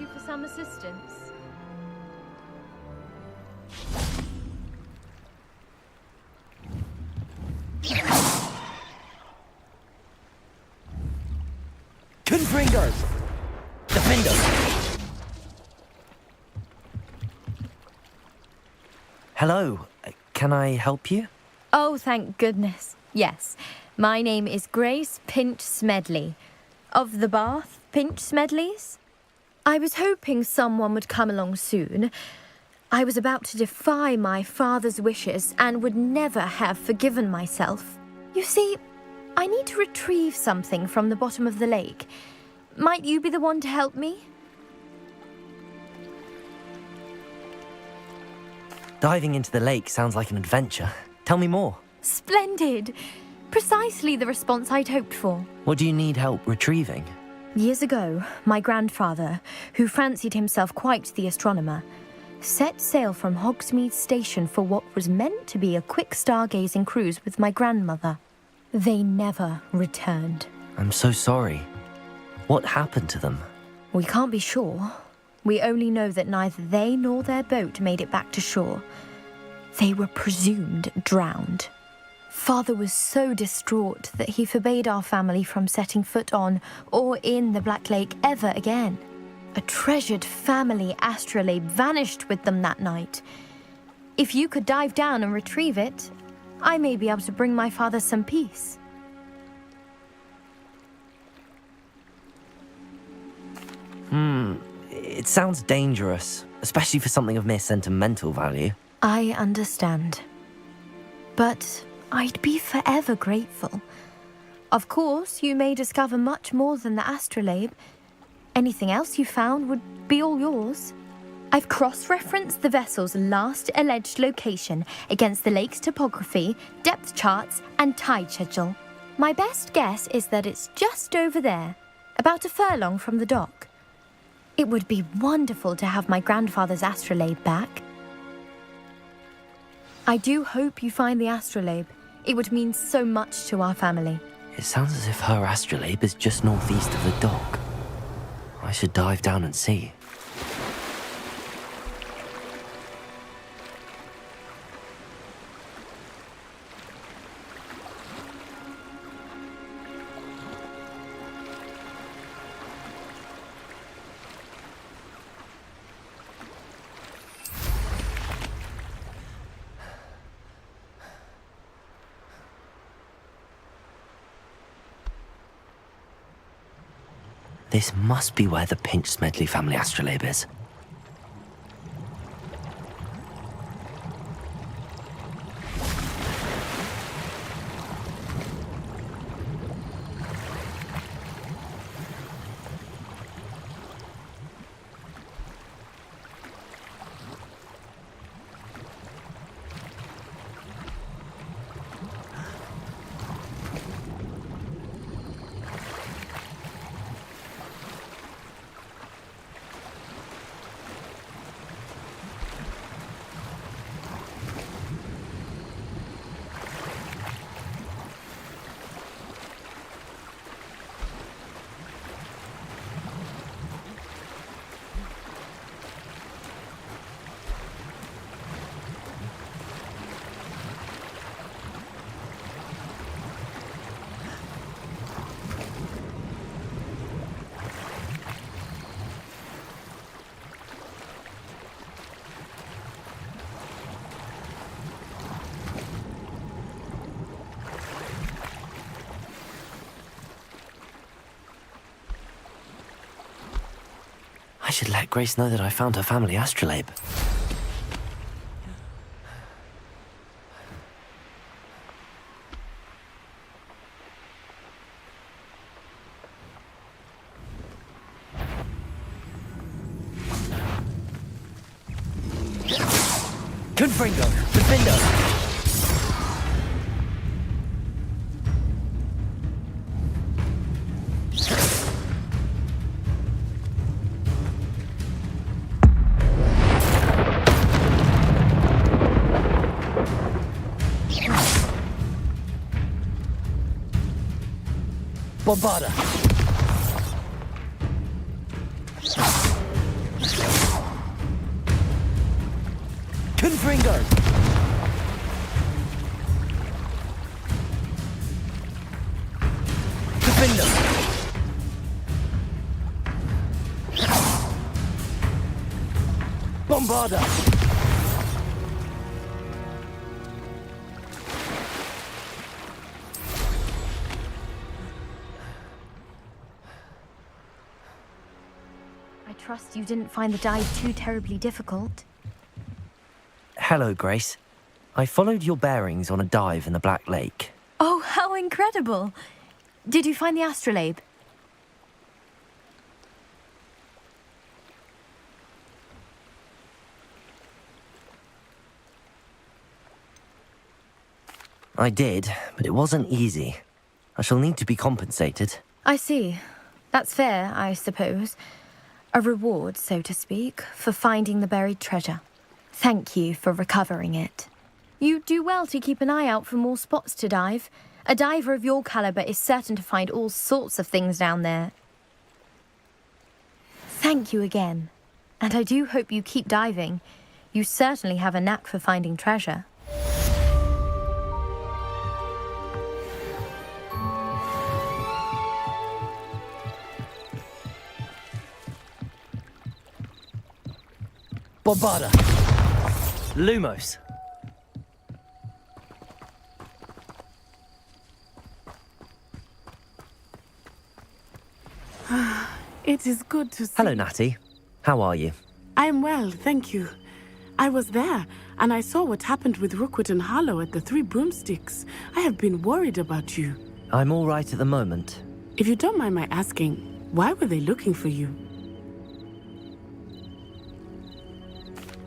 you for some assistance? Confringers! Defend us! Hello, can I help you? Oh, thank goodness. Yes, my name is Grace Pinch Smedley, of the Bath Pinch Smedleys. I was hoping someone would come along soon. I was about to defy my father's wishes and would never have forgiven myself. You see, I need to retrieve something from the bottom of the lake. Might you be the one to help me? Diving into the lake sounds like an adventure. Tell me more. Splendid! Precisely the response I'd hoped for. What do you need help retrieving? Years ago, my grandfather, who fancied himself quite the astronomer, set sail from Hogsmeade Station for what was meant to be a quick stargazing cruise with my grandmother. They never returned. I'm so sorry. What happened to them? We can't be sure. We only know that neither they nor their boat made it back to shore. They were presumed drowned. Father was so distraught that he forbade our family from setting foot on or in the Black Lake ever again. A treasured family astrolabe vanished with them that night. If you could dive down and retrieve it, I may be able to bring my father some peace. It sounds dangerous, especially for something of mere sentimental value. I understand. But I'd be forever grateful. Of course, you may discover much more than the astrolabe. Anything else you found would be all yours. I've cross-referenced the vessel's last alleged location against the lake's topography, depth charts, and tide schedule. My best guess is that it's just over there, about a furlong from the dock. It would be wonderful to have my grandfather's astrolabe back. I do hope you find the astrolabe. It would mean so much to our family. It sounds as if her astrolabe is just northeast of the dock. I should dive down and see. This must be where the Pinch Smedley family astrolabe is. I should let Grace know that I found her family astrolabe. Confringo! Defendo! Bombarda! Confringo! Defender! Bombarda! I trust you didn't find the dive too terribly difficult. Hello, Grace. I followed your bearings on a dive in the Black Lake. Oh, how incredible! Did you find the astrolabe? I did, but it wasn't easy. I shall need to be compensated. I see. That's fair, I suppose. A reward, so to speak, for finding the buried treasure. Thank you for recovering it. You do well to keep an eye out for more spots to dive. A diver of your caliber is certain to find all sorts of things down there. Thank you again. And I do hope you keep diving. You certainly have a knack for finding treasure. Bombarda! Lumos! It is good to see. Hello, Natty. How are you? I am well, thank you. I was there, and I saw what happened with Rookwood and Harlow at the Three Broomsticks. I have been worried about you. I'm all right at the moment. If you don't mind my asking, why were they looking for you?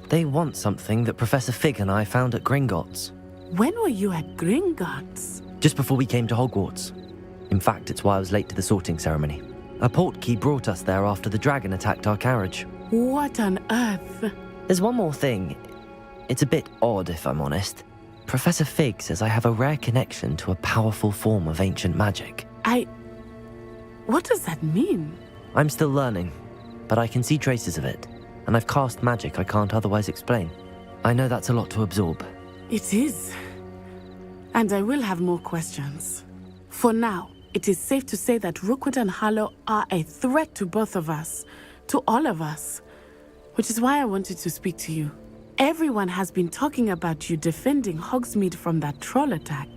They want something that Professor Fig and I found at Gringotts. When were you at Gringotts? Just before we came to Hogwarts. In fact, it's why I was late to the sorting ceremony. A portkey brought us there after the dragon attacked our carriage. What on earth? There's one more thing. It's a bit odd, if I'm honest. Professor Fig says I have a rare connection to a powerful form of ancient magic. What does that mean? I'm still learning, but I can see traces of it, and I've cast magic I can't otherwise explain. I know that's a lot to absorb. It is. And I will have more questions. For now, it is safe to say that Rookwood and Harlow are a threat to both of us, to all of us, which is why I wanted to speak to you. Everyone has been talking about you defending Hogsmeade from that troll attack.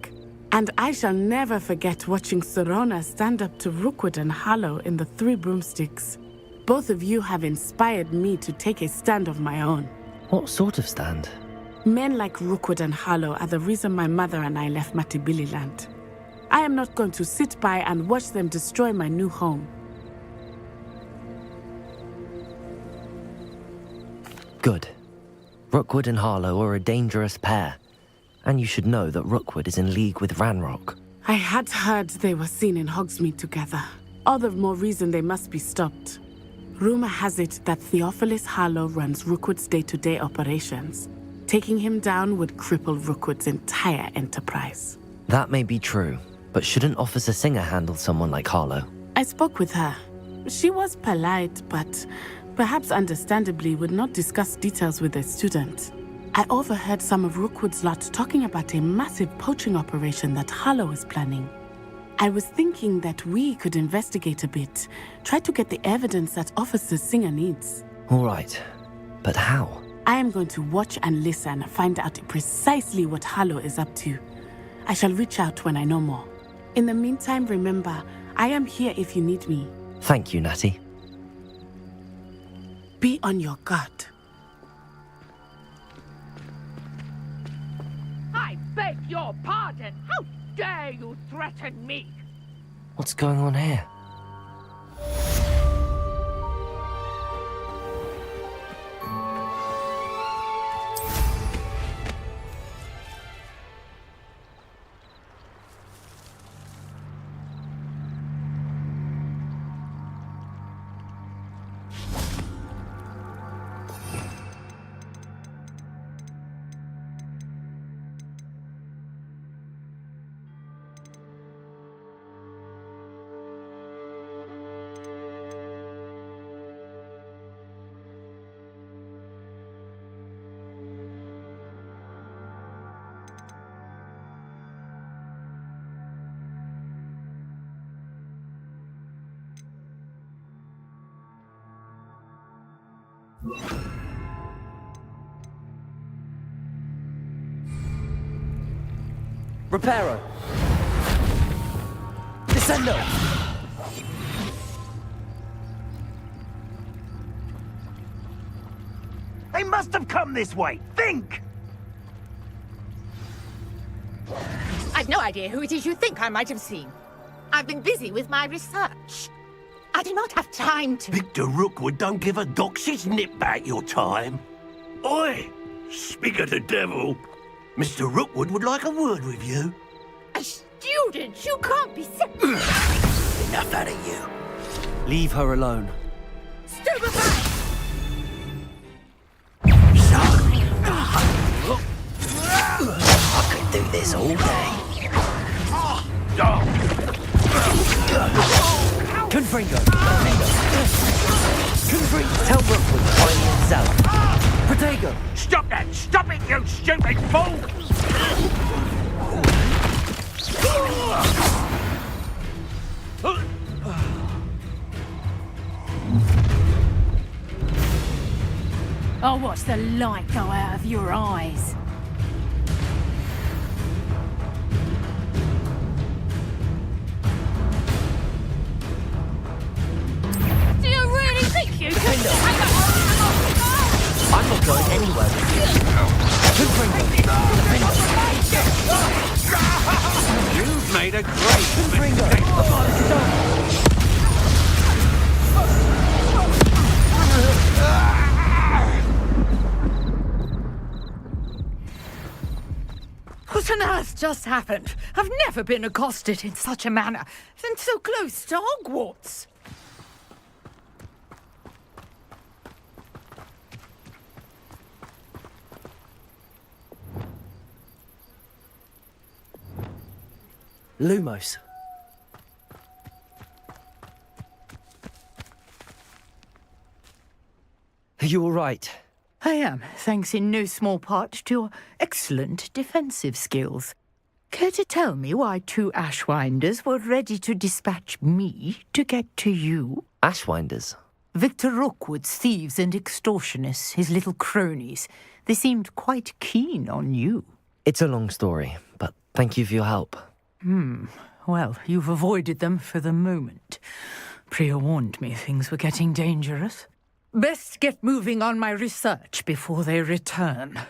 And I shall never forget watching Sorona stand up to Rookwood and Harlow in the Three Broomsticks. Both of you have inspired me to take a stand of my own. What sort of stand? Men like Rookwood and Harlow are the reason my mother and I left Matibililand. I am not going to sit by and watch them destroy my new home. Good. Rookwood and Harlow are a dangerous pair. And you should know that Rookwood is in league with Ranrock. I had heard they were seen in Hogsmeade together. All the more reason they must be stopped. Rumor has it that Theophilus Harlow runs Rookwood's day-to-day operations. Taking him down would cripple Rookwood's entire enterprise. That may be true, but shouldn't Officer Singer handle someone like Harlow? I spoke with her. She was polite, but perhaps understandably would not discuss details with a student. I overheard some of Rookwood's lot talking about a massive poaching operation that Harlow is planning. I was thinking that we could investigate a bit, try to get the evidence that Officer Singer needs. All right, but how? I am going to watch and listen, find out precisely what Harlow is up to. I shall reach out when I know more. In the meantime, remember, I am here if you need me. Thank you, Natty. Be on your guard. I beg your pardon! How dare you threaten me? What's going on here? Reparo! Descendo! They must have come this way. Think! I've no idea who it is you think I might have seen. I've been busy with my research. I do not have time to... Victor Rookwood don't give a doxy's nip back your time. Oi! Speak of the devil. Mr. Rookwood would like a word with you. A student? You can't be Enough out of you. Leave her alone. Stupefy! I could do this all day. Confringo! Confringo! Tell Rookwood to find me himself. Protego! Stop that! Stop it, you stupid fool! I'll watch the light go out of your eyes. Do you really think you can take a I'm not going anywhere with you. Confringo! You've made a great mistake. What on earth just happened? I've never been accosted in such a manner, and so close to Hogwarts. Lumos. Are you all right? I am, thanks in no small part to your excellent defensive skills. Care to tell me why two Ashwinders were ready to dispatch me to get to you? Ashwinders? Victor Rookwood's thieves and extortionists, his little cronies. They seemed quite keen on you. It's a long story, but thank you for your help. Well, you've avoided them for the moment. Priya warned me things were getting dangerous. Best get moving on my research before they return.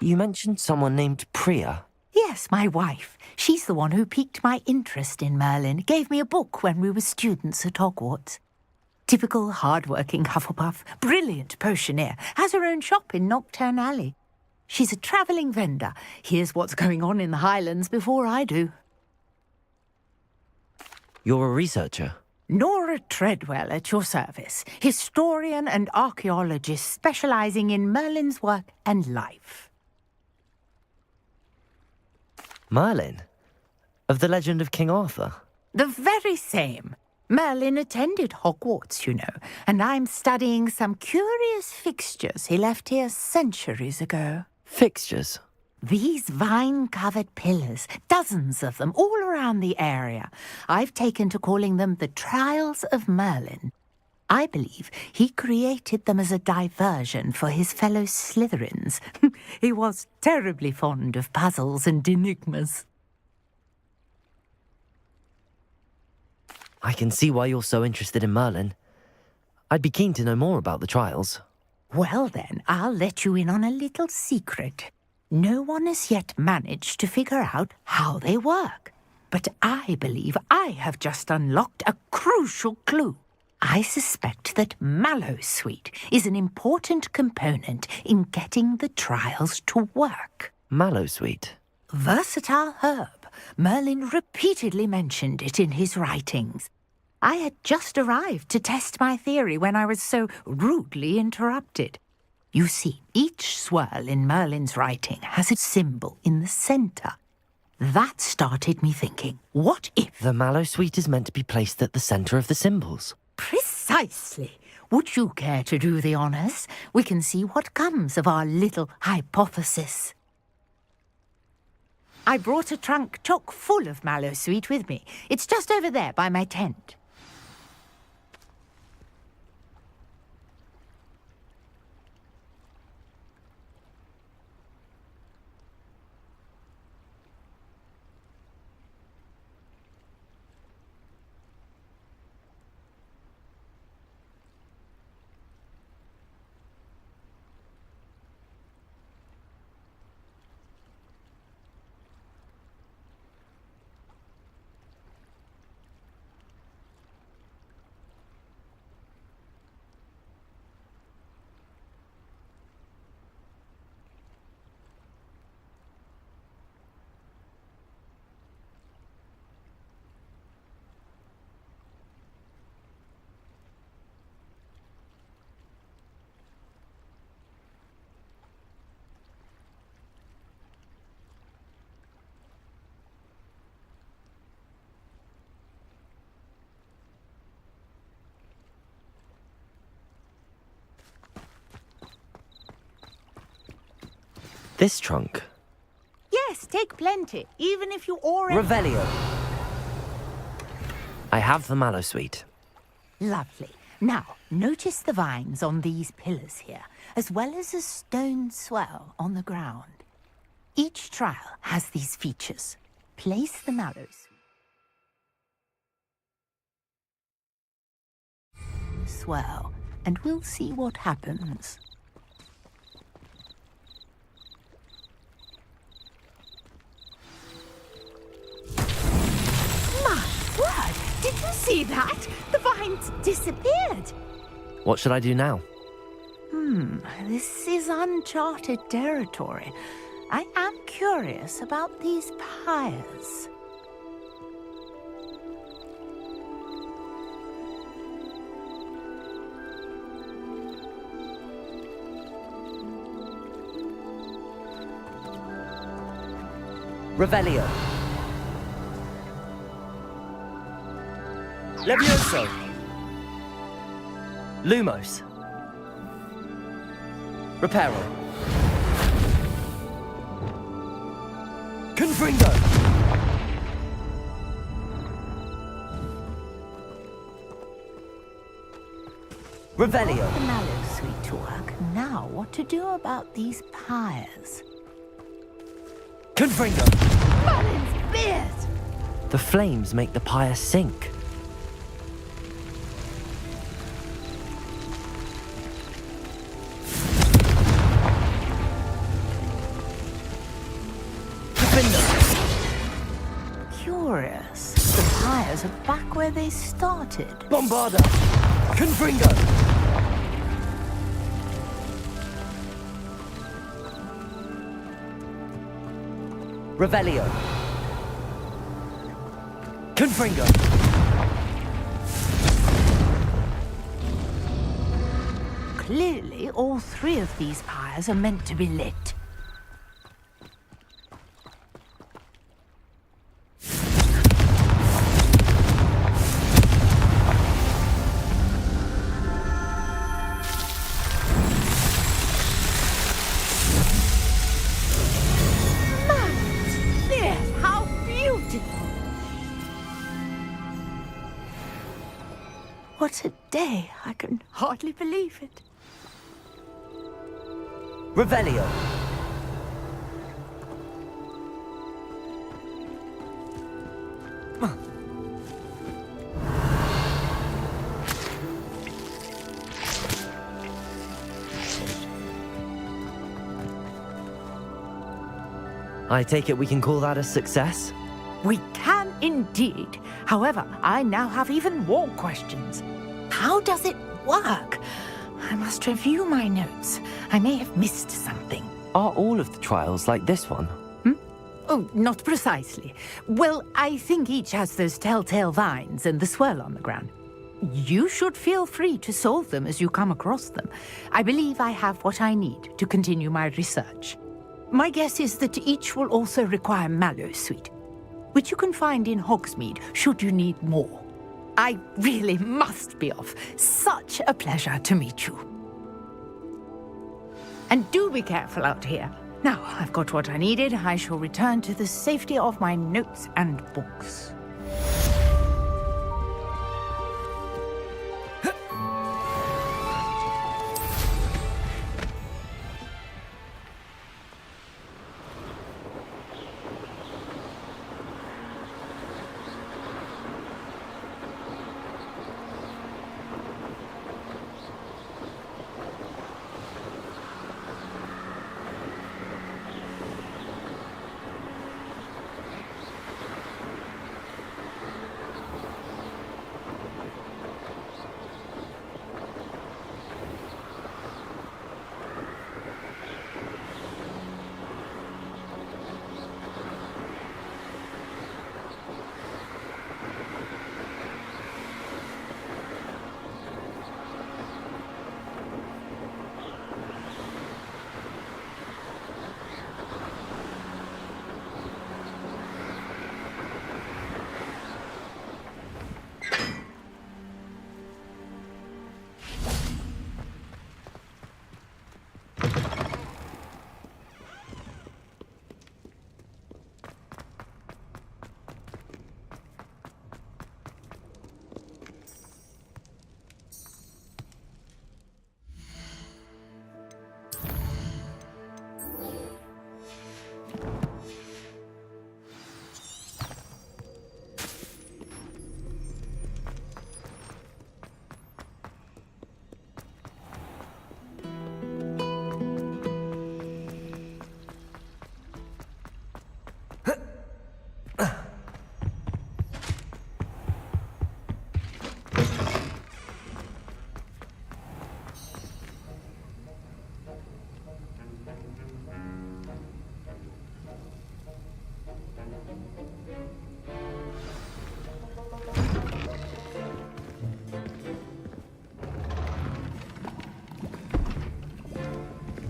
You mentioned someone named Priya. Yes, my wife. She's the one who piqued my interest in Merlin. Gave me a book when we were students at Hogwarts. Typical hard-working Hufflepuff, brilliant potioneer, has her own shop in Knockturn Alley. She's a travelling vendor. Hears what's going on in the Highlands before I do. You're a researcher. Nora Treadwell at your service, historian and archaeologist specialising in Merlin's work and life. Merlin? Of the legend of King Arthur? The very same. Merlin attended Hogwarts, you know, and I'm studying some curious fixtures he left here centuries ago. Fixtures? These vine-covered pillars, dozens of them, all around the area. I've taken to calling them the Trials of Merlin. I believe he created them as a diversion for his fellow Slytherins. He was terribly fond of puzzles and enigmas. I can see why you're so interested in Merlin. I'd be keen to know more about the trials. Well then, I'll let you in on a little secret. No one has yet managed to figure out how they work. But I believe I have just unlocked a crucial clue. I suspect that Mallowsweet is an important component in getting the trials to work. Mallowsweet? Versatile herb. Merlin repeatedly mentioned it in his writings. I had just arrived to test my theory when I was so rudely interrupted. You see, each swirl in Merlin's writing has a symbol in the centre. That started me thinking, what if... The Mallowsweet is meant to be placed at the centre of the symbols. Precisely. Would you care to do the honours? We can see what comes of our little hypothesis. I brought a trunk chock full of Mallowsweet with me. It's just over there by my tent. This trunk? Yes, take plenty, even if you already... Revelio. I have the Mallowsweet. Lovely. Now, notice the vines on these pillars here, as well as a stone swell on the ground. Each trial has these features. Place the Mallowsweet. Swell, and we'll see what happens. Word! Did you see that? The vines disappeared. What should I do now? This is uncharted territory. I am curious about these pyres. Revelio. Levioso! Lumos! Reparo! Confringo! Revelio! The Mallowsweet to work. Now, what to do about these pyres? Confringo! Merlin's beard! The flames make the pyre sink. trials are back where they started. Bombarda! Confringo! Revelio! Confringo! Clearly, all three of these pyres are meant to be lit. Yes, how beautiful! What a day! I can hardly believe it. Revelio! I take it we can call that a success? We can indeed. However, I now have even more questions. How does it work? I must review my notes. I may have missed something. Are all of the trials like this one? Oh, not precisely. Well, I think each has those telltale vines and the swirl on the ground. You should feel free to solve them as you come across them. I believe I have what I need to continue my research. My guess is that each will also require mallow sweet, which you can find in Hogsmeade should you need more. I really must be off. Such a pleasure to meet you. And do be careful out here. Now I've got what I needed, I shall return to the safety of my notes and books.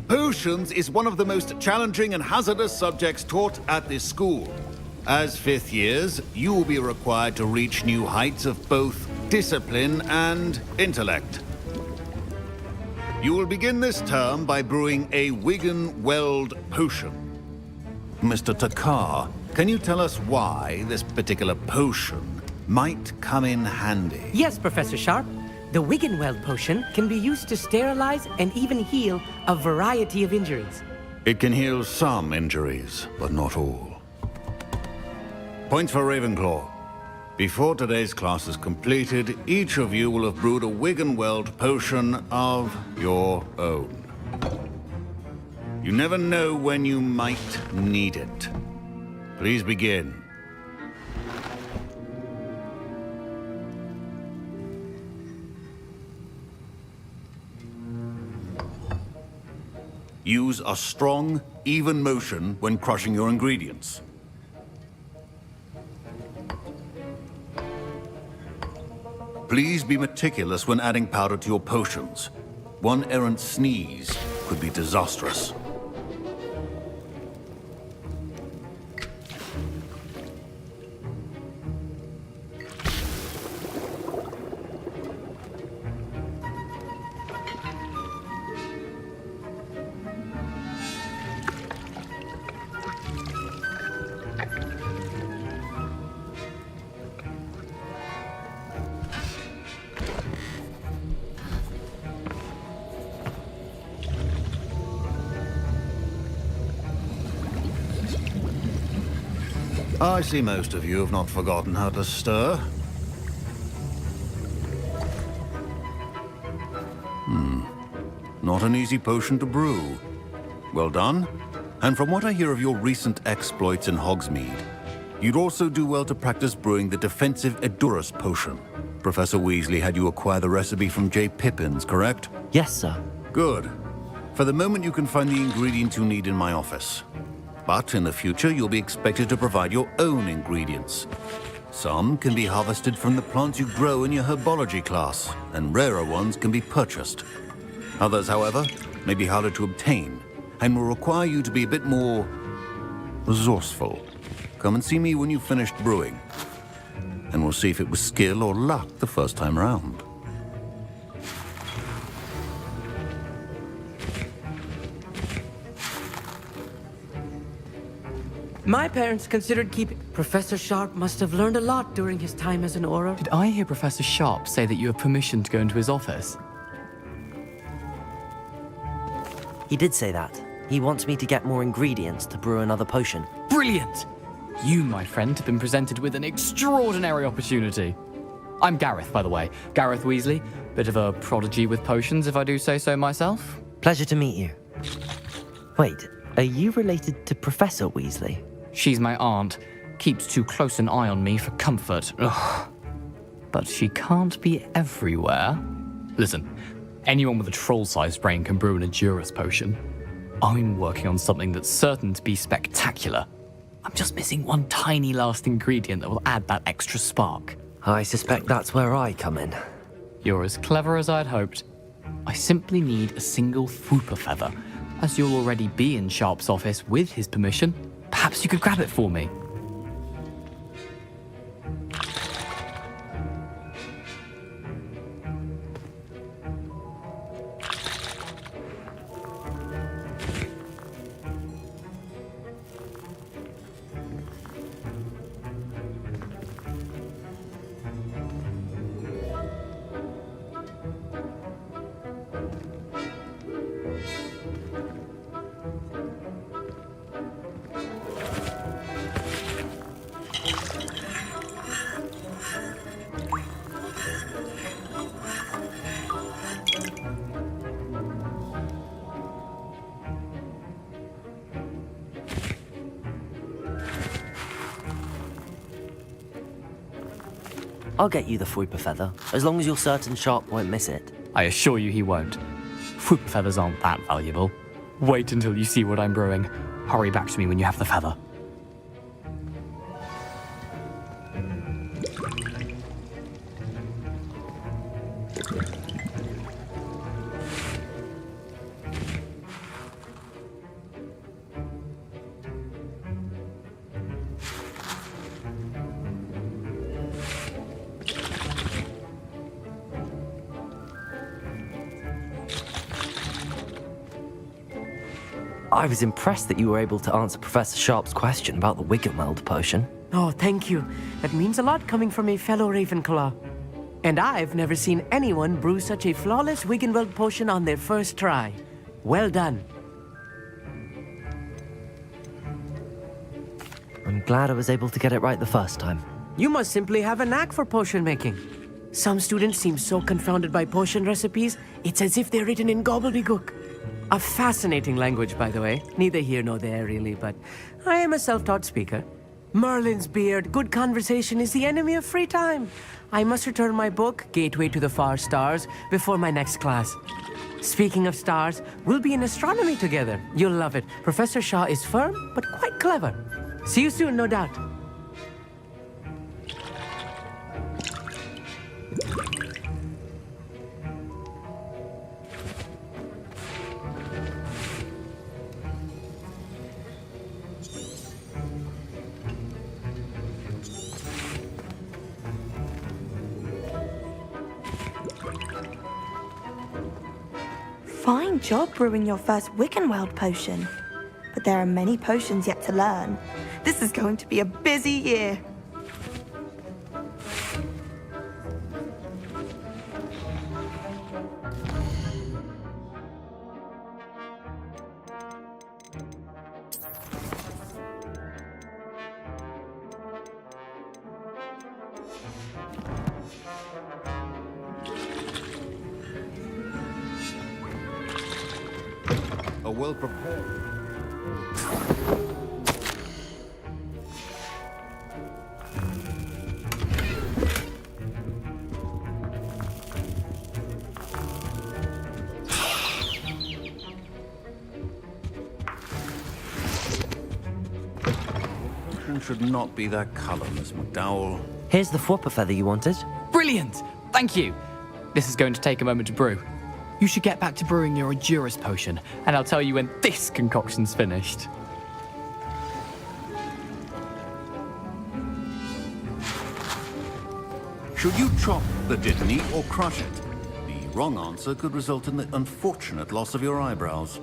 Potions is one of the most challenging and hazardous subjects taught at this school. As fifth years, you will be required to reach new heights of both discipline and intellect. You will begin this term by brewing a Wigan-Weld potion. Mr. Takar, can you tell us why this particular potion might come in handy? Yes, Professor Sharp. The Wigan-Weld potion can be used to sterilize and even heal a variety of injuries. It can heal some injuries, but not all. Point for Ravenclaw. Before today's class is completed, each of you will have brewed a Wigan-Weld potion of your own. You never know when you might need it. Please begin. Use a strong, even motion when crushing your ingredients. Please be meticulous when adding powder to your potions. One errant sneeze could be disastrous. I see most of you have not forgotten how to stir. Not an easy potion to brew. Well done. And from what I hear of your recent exploits in Hogsmeade, you'd also do well to practice brewing the defensive Edurus potion. Professor Weasley had you acquire the recipe from J. Pippin's, correct? Yes, sir. Good. For the moment, you can find the ingredients you need in my office. But in the future, you'll be expected to provide your own ingredients. Some can be harvested from the plants you grow in your herbology class, and rarer ones can be purchased. Others, however, may be harder to obtain, and will require you to be a bit more resourceful. Come and see me when you've finished brewing, and we'll see if it was skill or luck the first time round. My parents considered keeping... Professor Sharp must have learned a lot during his time as an Auror. Did I hear Professor Sharp say that you have permission to go into his office? He did say that. He wants me to get more ingredients to brew another potion. Brilliant! You, my friend, have been presented with an extraordinary opportunity. I'm Gareth, by the way. Gareth Weasley. Bit of a prodigy with potions, if I do say so myself. Pleasure to meet you. Wait, are you related to Professor Weasley? She's my aunt. Keeps too close an eye on me for comfort. Ugh. But she can't be everywhere. Listen, anyone with a troll-sized brain can brew an Edurus potion. I'm working on something that's certain to be spectacular. I'm just missing one tiny last ingredient that will add that extra spark. I suspect that's where I come in. You're as clever as I'd hoped. I simply need a single Fwooper feather. As you'll already be in Sharp's office with his permission, perhaps you could grab it for me. I'll get you the Fwooper feather, as long as you're certain Sharp won't miss it. I assure you he won't. Fwooper feathers aren't that valuable. Wait until you see what I'm brewing. Hurry back to me when you have the feather. I was impressed that you were able to answer Professor Sharp's question about the Wiggenweld potion. Oh, thank you. That means a lot coming from a fellow Ravenclaw. And I've never seen anyone brew such a flawless Wiggenweld potion on their first try. Well done. I'm glad I was able to get it right the first time. You must simply have a knack for potion making. Some students seem so confounded by potion recipes, it's as if they're written in gobbledygook. A fascinating language, by the way. Neither here nor there, really, but I am a self-taught speaker. Merlin's beard, good conversation is the enemy of free time. I must return my book, Gateway to the Far Stars, before my next class. Speaking of stars, we'll be in astronomy together. You'll love it. Professor Shaw is firm, but quite clever. See you soon, no doubt. Fine job brewing your first Wiccanweld potion. But there are many potions yet to learn. This is going to be a busy year. A well-prepared... should not be that color, Miss McDowell. Here's the Fwopper feather you wanted. Brilliant! Thank you! This is going to take a moment to brew. You should get back to brewing your Edurus potion, and I'll tell you when this concoction's finished. Should you chop the dittany or crush it? The wrong answer could result in the unfortunate loss of your eyebrows.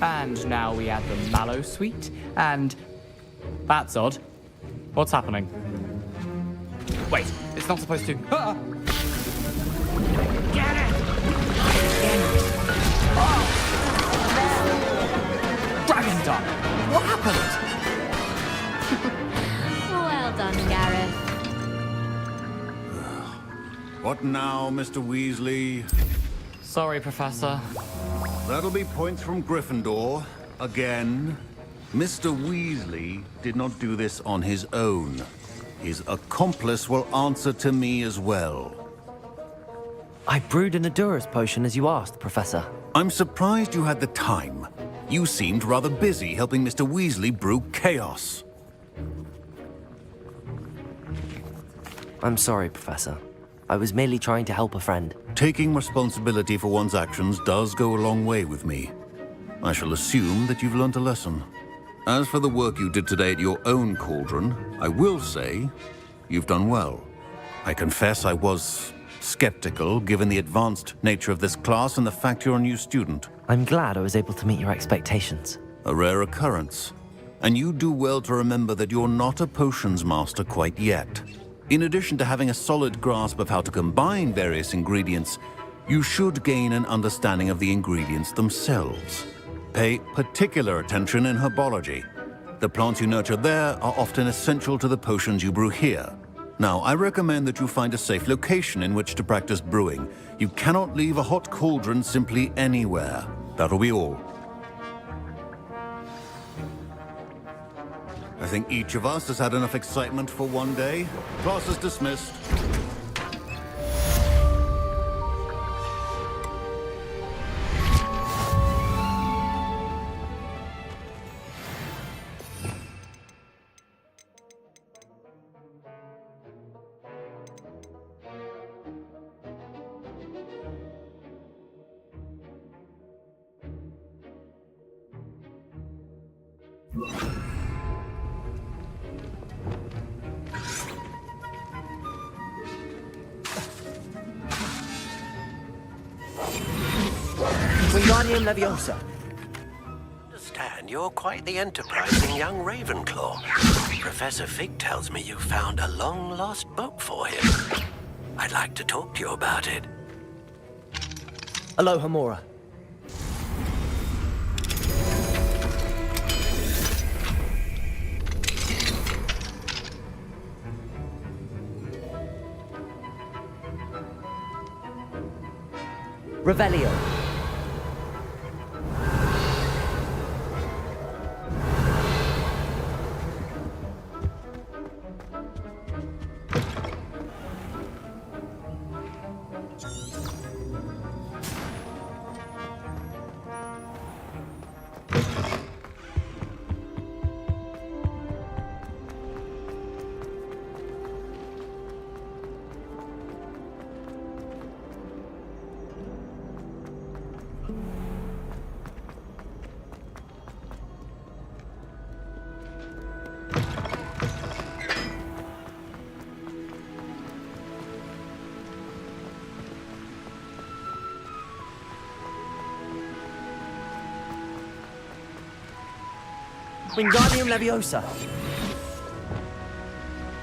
And now we add the mallow sweet, and... That's odd. What's happening? Wait, it's not supposed to... Ah! Get it! Oh! Dragon Dog! What happened? Well done, Gareth. What now, Mr. Weasley? Sorry, Professor. That'll be points from Gryffindor. Again. Mr. Weasley did not do this on his own. His accomplice will answer to me as well. I brewed an Edurus potion as you asked, Professor. I'm surprised you had the time. You seemed rather busy helping Mr. Weasley brew chaos. I'm sorry, Professor. I was merely trying to help a friend. Taking responsibility for one's actions does go a long way with me. I shall assume that you've learnt a lesson. As for the work you did today at your own cauldron, I will say you've done well. I confess I was skeptical, given the advanced nature of this class and the fact you're a new student. I'm glad I was able to meet your expectations. A rare occurrence. And you do well to remember that you're not a potions master quite yet. In addition to having a solid grasp of how to combine various ingredients, you should gain an understanding of the ingredients themselves. Pay particular attention in herbology. The plants you nurture there are often essential to the potions you brew here. Now, I recommend that you find a safe location in which to practice brewing. You cannot leave a hot cauldron simply anywhere. That'll be all. think each of us has had enough excitement for one day. Class is dismissed. Wingardium Leviosa. Understand you're quite the enterprising young Ravenclaw. Professor Fig tells me you found a long-lost book for him. I'd like to talk to you about it. Aloha Mora. Revelio. Wingardium Leviosa.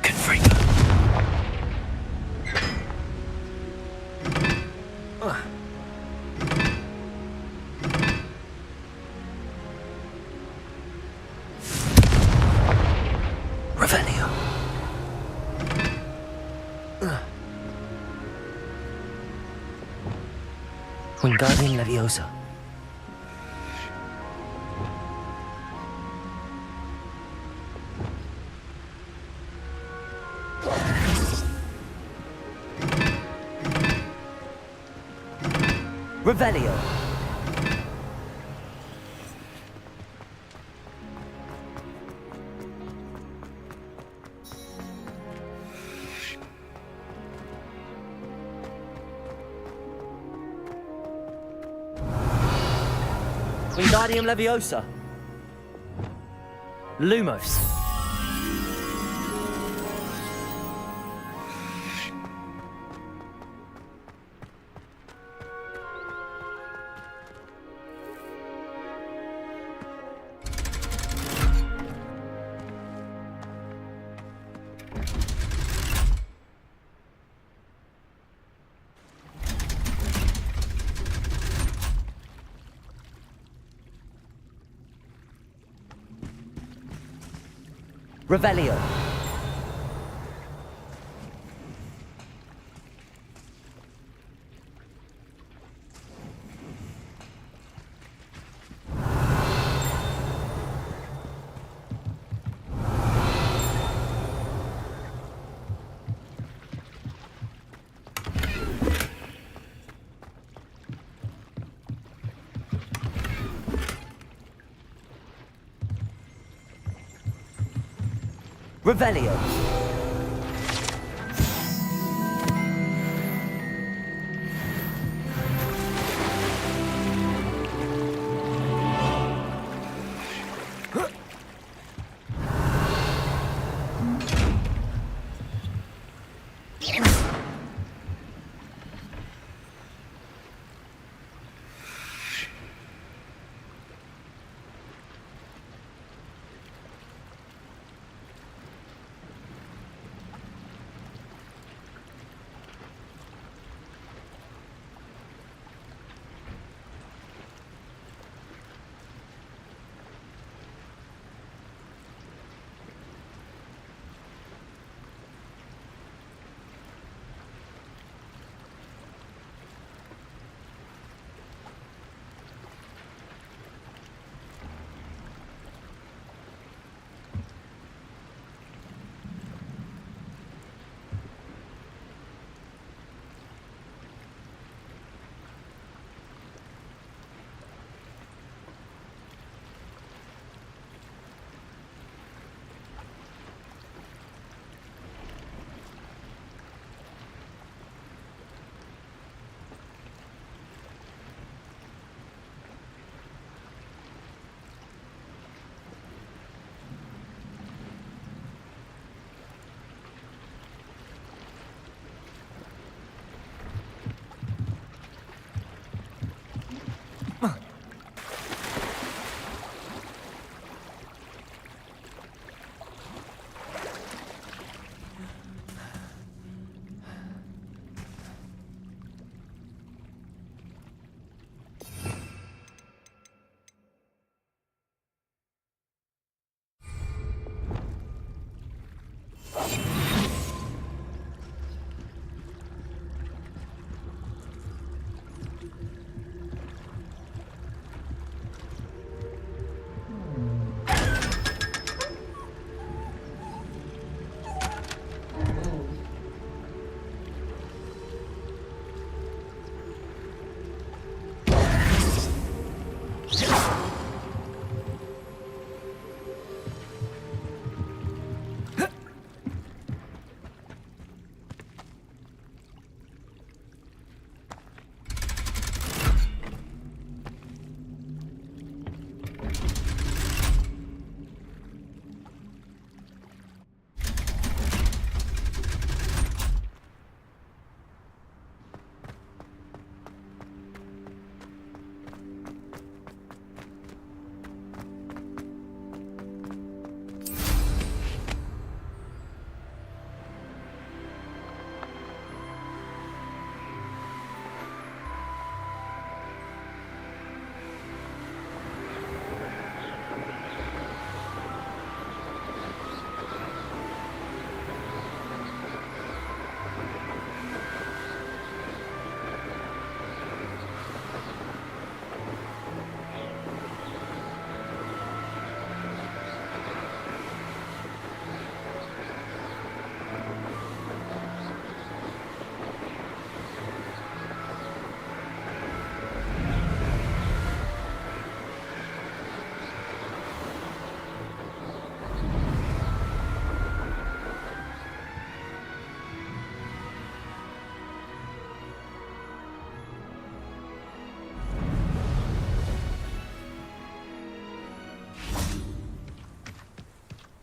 Confringo. Revelio. Wingardium Leviosa. Revelio. Wingardium Leviosa. Lumos. Revelio. Revelio.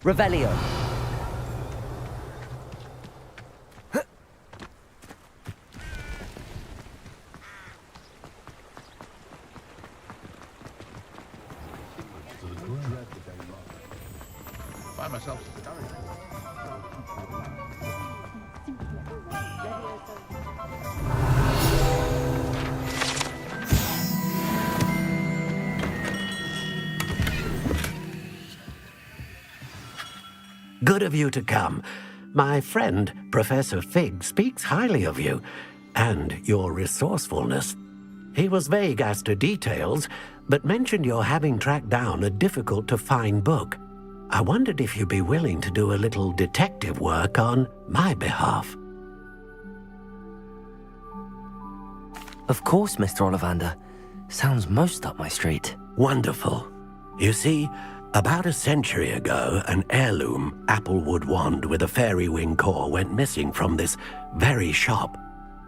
Revelio. Good of you to come. My friend, Professor Fig, speaks highly of you and your resourcefulness. He was vague as to details, but mentioned your having tracked down a difficult-to-find book. I wondered if you'd be willing to do a little detective work on my behalf. Of course, Mr. Ollivander. Sounds most up my street. Wonderful. You see, about a century ago, an heirloom applewood wand with a fairy wing core went missing from this very shop.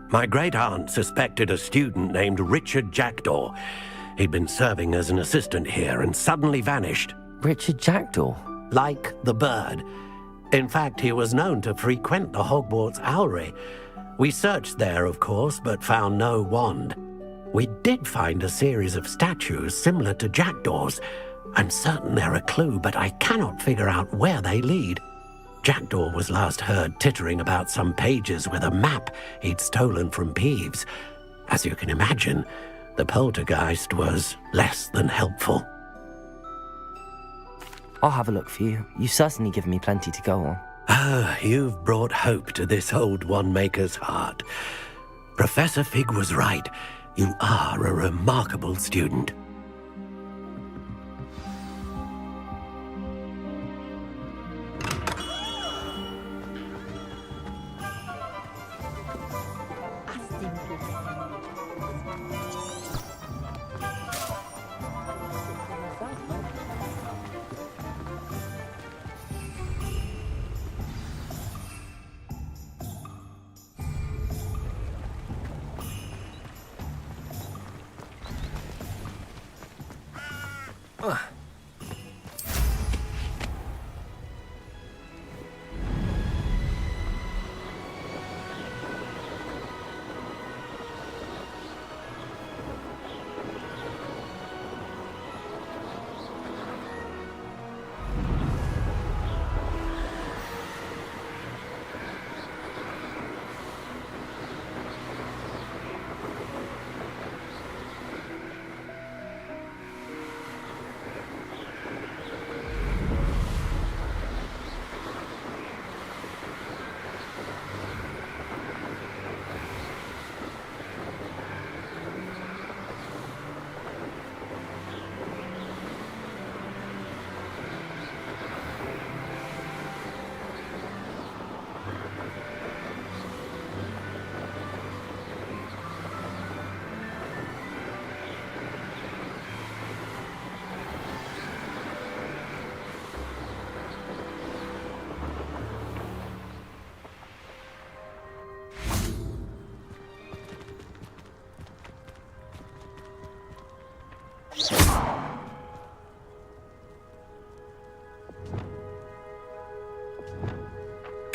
My great-aunt suspected a student named Richard Jackdaw. He'd been serving as an assistant here and suddenly vanished. Richard Jackdaw? Like the bird. In fact, he was known to frequent the Hogwarts Owlery. We searched there, of course, but found no wand. We did find a series of statues similar to Jackdaw's. I'm certain they're a clue, but I cannot figure out where they lead. Jackdaw was last heard tittering about some pages with a map he'd stolen from Peeves. As you can imagine, the poltergeist was less than helpful. I'll have a look for you. You've certainly given me plenty to go on. Ah, you've brought hope to this old one-maker's heart. Professor Fig was right. You are a remarkable student.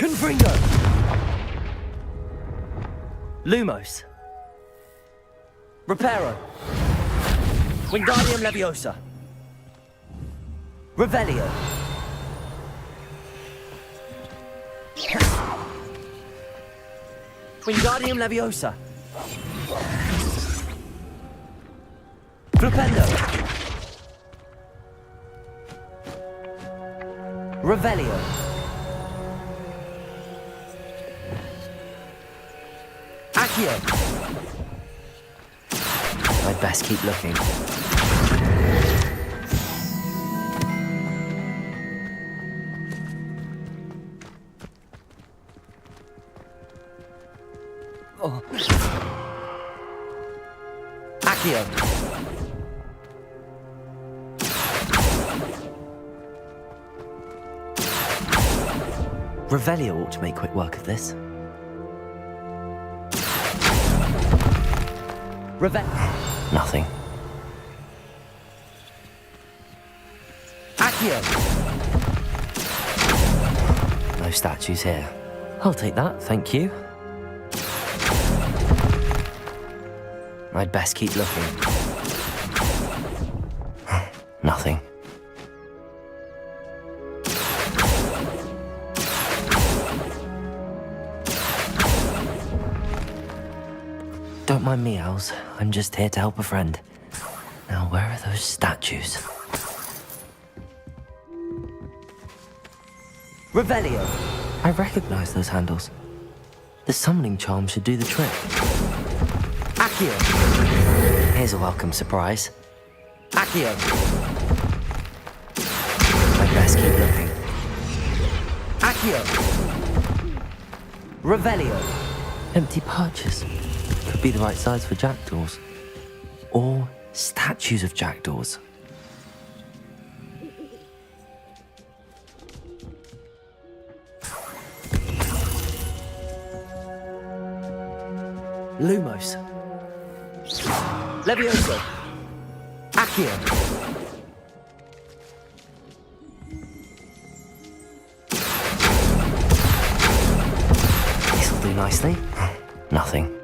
Confringo! Lumos. Reparo. Wingardium Leviosa. Revelio. Wingardium Leviosa. Flipendo. Revelio. Accio. I'd best keep looking. Oh. Accio. Revelio ought to make quick work of this. Nothing. Accio. statues here. I'll take that, thank you. I'd best keep looking. Nothing. Don't mind me, Owls. I'm just here to help a friend. Now, where are those statues? Revelio! I recognize those handles. The summoning charm should do the trick. Accio! Here's a welcome surprise. Accio! I'd best keep looking. Accio! Revelio! Empty perches. Could be the right size for jackdaws. Or statues of jackdaws. Lumos. Levioso. Accio. This'll do nicely. Nothing.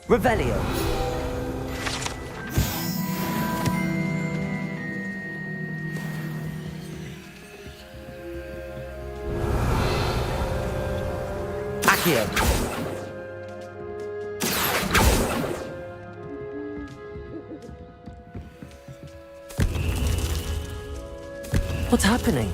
Revelio. Accio. What's happening?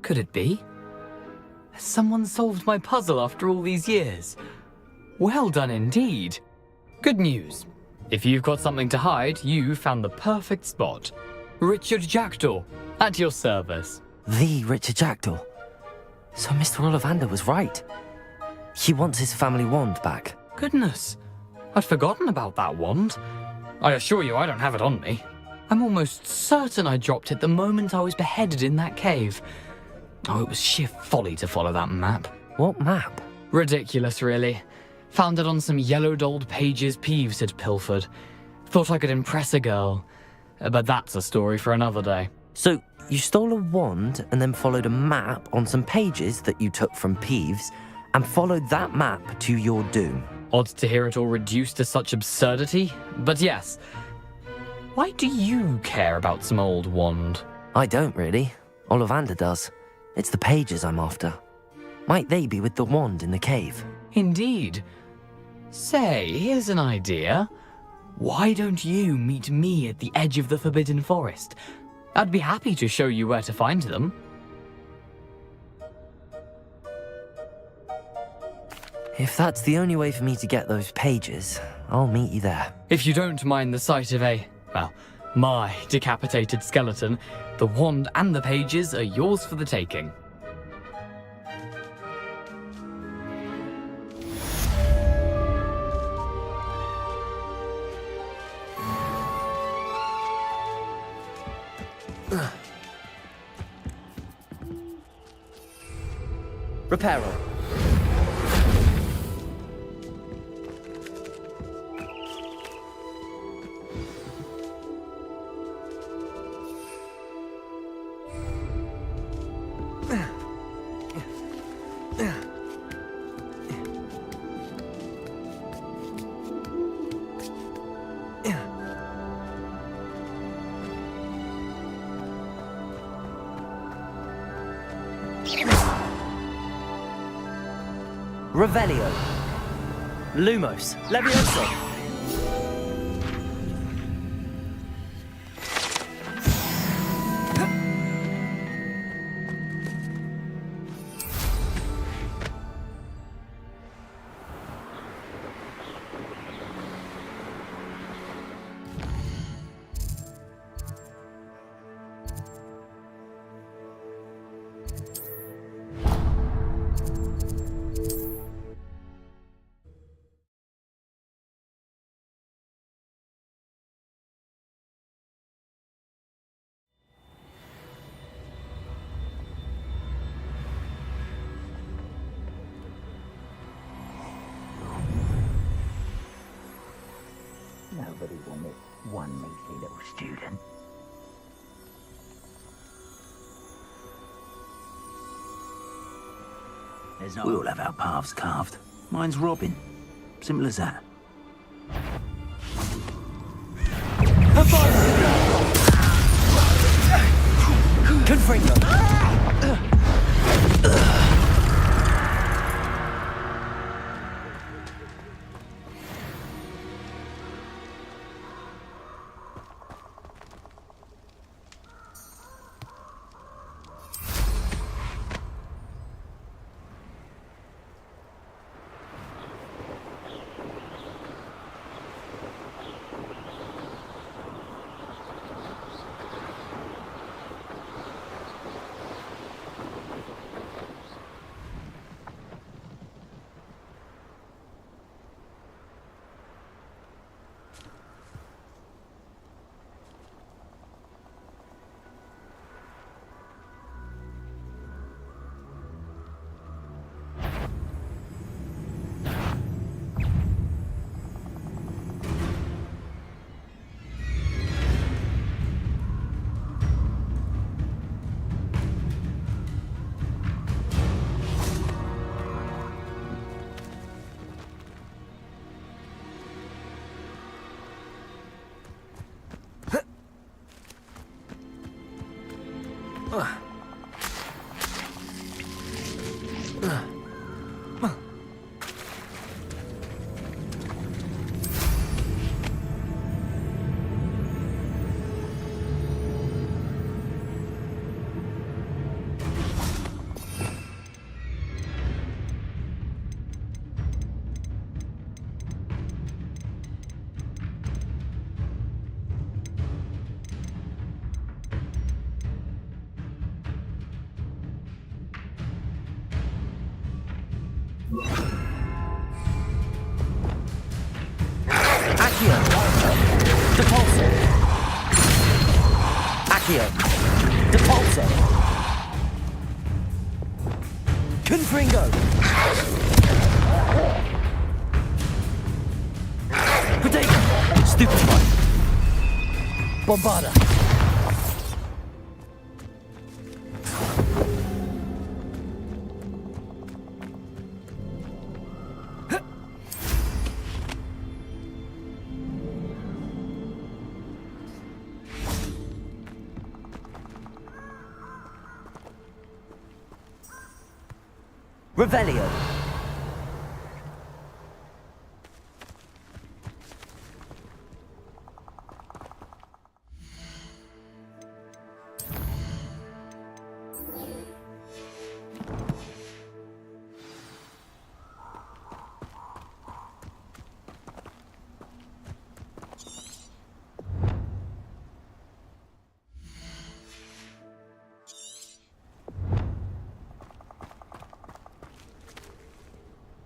Could it be? Has someone solved my puzzle after all these years? Well done indeed. Good news. If you've got something to hide, you found the perfect spot. Richard Jackdaw, at your service. The Richard Jackdaw. So Mr. Ollivander was right. He wants his family wand back. Goodness, I'd forgotten about that wand. I assure you I don't have it on me. I'm almost certain I dropped it the moment I was beheaded in that cave. Oh, it was sheer folly to follow that map. What map? Ridiculous, really. Found it on some yellowed old pages Peeves had pilfered. Thought I could impress a girl. But that's a story for another day. So, you stole a wand and then followed a map on some pages that you took from Peeves and followed that map to your doom. Odd to hear it all reduced to such absurdity, but yes. Why do you care about some old wand? I don't really. Ollivander does. It's the pages I'm after. Might they be with the wand in the cave? Indeed. Say, here's an idea. Why don't you meet me at the edge of the Forbidden Forest? I'd be happy to show you where to find them. If that's the only way for me to get those pages, I'll meet you there. If you don't mind the sight of my decapitated skeleton, the wand and the pages are yours for the taking. Reparo. Revelio. Lumos. Levioso. One measly little student. We all have our paths carved. Mine's Robin. Simple as that. Confringo! Accio! Depulso! Confringo! Potato! Stupefy! Bombarda! Revelio.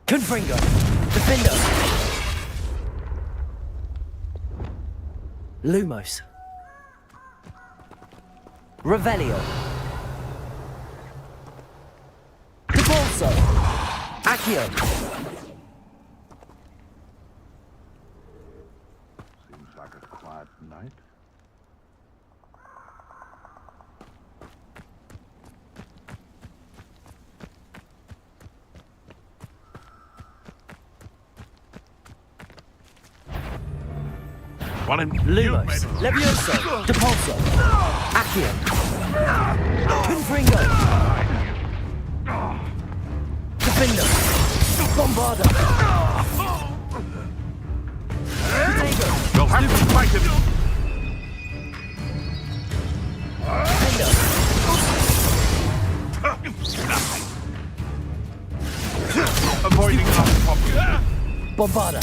Confringo! Defendo! Lumos. Revelio. Depulso! Accio! Seems like a quiet night. One in Lumos. Levioso. Depulso. Accio. Confringo. Defendo. Bombarda. You'll have to fight him. Defendo. Avoiding our problem. Bombarda.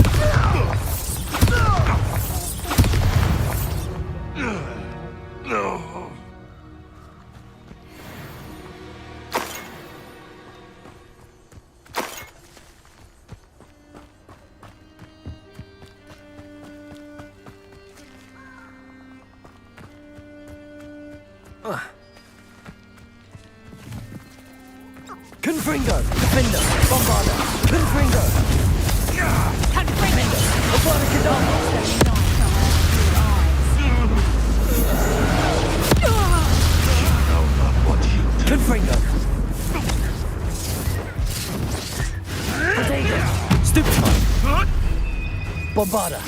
Confringo! Defender! Bombarda! Confringo! Confringo! Bombarda Cadabra! Confringo. Potato. Stupefy. Bombarda.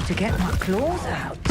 To get my claws out.